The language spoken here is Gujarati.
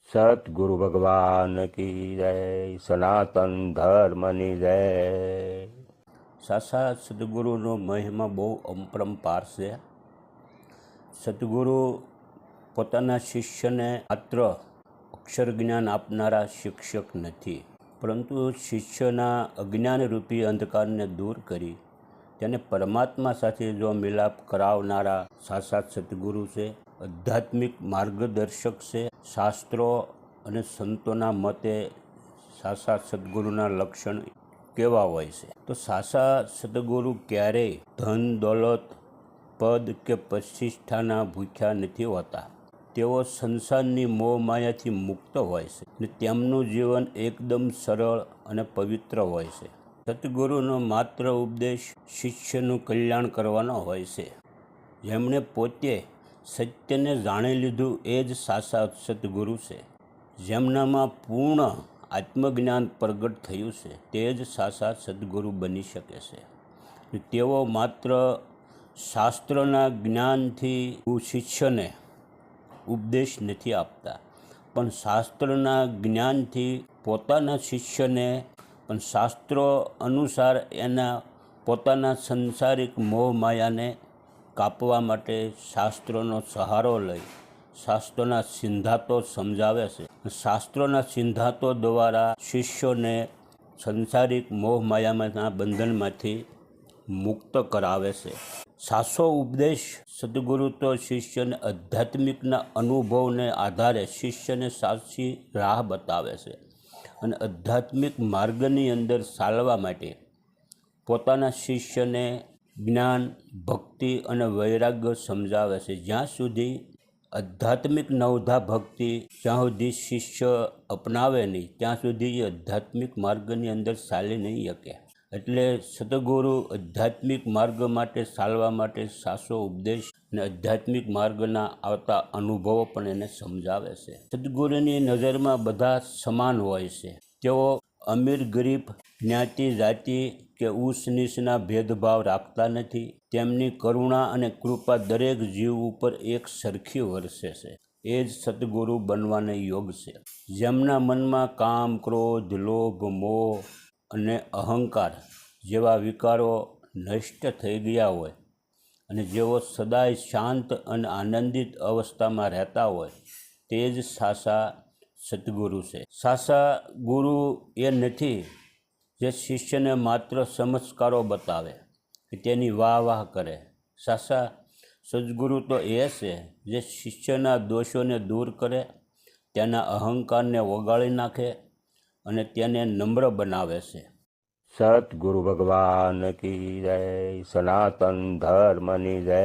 સતગુરુ ભગવાન કી જય, સનાતન ધર્મની જય। સાસા સદગુરુનો મહિમા બહુ અપરંપાર છે। સદગુરુ પોતાના શિષ્યને માત્ર અક્ષર જ્ઞાન આપનારા શિક્ષક નથી, પરંતુ શિષ્યના અજ્ઞાનરૂપી અંધકારને દૂર કરી તેને પરમાત્મા સાથે જો મિલાપ કરાવનારા સાસા સદગુરુ છે। આધ્યાત્મિક માર્ગદર્શક છે। શાસ્ત્રો અને સંતોના મતે સાસા સદગુરુના લક્ષણ કેવા હોય છે? તો સાસા સદગુરુ ક્યારેય ધન દોલત પદ કે પ્રતિષ્ઠાના ભૂખ્યા નથી હોતા। તેઓ સંસારની મોહ માયાથી મુક્ત હોય છે અને તેમનું જીવન એકદમ સરળ અને પવિત્ર હોય છે। સદગુરુનો માત્ર ઉપદેશ શિષ્યનું કલ્યાણ કરવાનો હોય છે। જેમણે પોતે સત્યને જાણી લીધું એ જ સાચા સદગુરુ છે। જેમનામાં પૂર્ણ આત્મજ્ઞાન પ્રગટ થયું છે તે જ સાચા સદગુરુ બની શકે છે। તેઓ માત્ર શાસ્ત્રના જ્ઞાનથી શિષ્યને ઉપદેશ નથી આપતા, પણ શાસ્ત્રના જ્ઞાનથી પોતાના શિષ્યને પણ શાસ્ત્રો અનુસાર એના પોતાના સંસારિક મોહ માયાને કાપવા માટે શાસ્ત્રોનો સહારો લઈ શાસ્ત્રોના સિદ્ધાંતો સમજાવે છે। શાસ્ત્રોના સિદ્ધાંતો દ્વારા શિષ્યોને સંસારિક મોહ માયાના બંધનમાંથી મુક્ત કરાવે છે। સાચો ઉપદેશ સદગુરુ તો શિષ્યને આધ્યાત્મિકના અનુભવને આધારે શિષ્યને સાચી રાહ બતાવે છે અને આધ્યાત્મિક માર્ગની અંદર ચાલવા માટે પોતાના શિષ્યને જ્ઞાન, ભક્તિ અને વૈરાગ્ય સમજાવે છે। જ્યાં સુધી આધ્યાત્મિક નવધા ભક્તિ જ્યાં સુધી શિષ્ય અપનાવે નહીં ત્યાં સુધી એ આધ્યાત્મિક માર્ગની અંદર ચાલી નહીં શકે। એટલે સદગુરુ આધ્યાત્મિક માર્ગ માટે ચાલવા માટે સાચો ઉપદેશ અને આધ્યાત્મિક માર્ગના આવતા અનુભવો પણ એને સમજાવે છે। સદગુરુની નજરમાં બધા સમાન હોય છે। તેઓ અમીર ગરીબ, જ્ઞાતિ જાતિ કે ઊંચ નીચના ભેદભાવ રાખતા નથી। તેમની કરુણા અને કૃપા દરેક જીવ ઉપર એક સરખી વરસે છે। એ જ સદગુરુ બનવાને યોગ છે। જેમના મનમાં કામ, ક્રોધ, લોભ, મોહ અને અહંકાર જેવા વિકારો નષ્ટ થઈ ગયા હોય અને જેઓ સદાય શાંત અને આનંદિત અવસ્થામાં રહેતા હોય તે જ સાચા સદગુરુ છે। સાચા ગુરુ એ નથી જે શિષ્યને માત્ર ચમત્કારો બતાવે કે તેની વાહ વાહ કરે। સાચા સદગુરુ તો એ છે જે શિષ્યના દોષોને દૂર કરે, તેના અહંકારને ઓગાળી નાખે અને તેને નમ્ર બનાવે છે। સતગુરુ ભગવાન કી જય, સનાતન ધર્મની જય।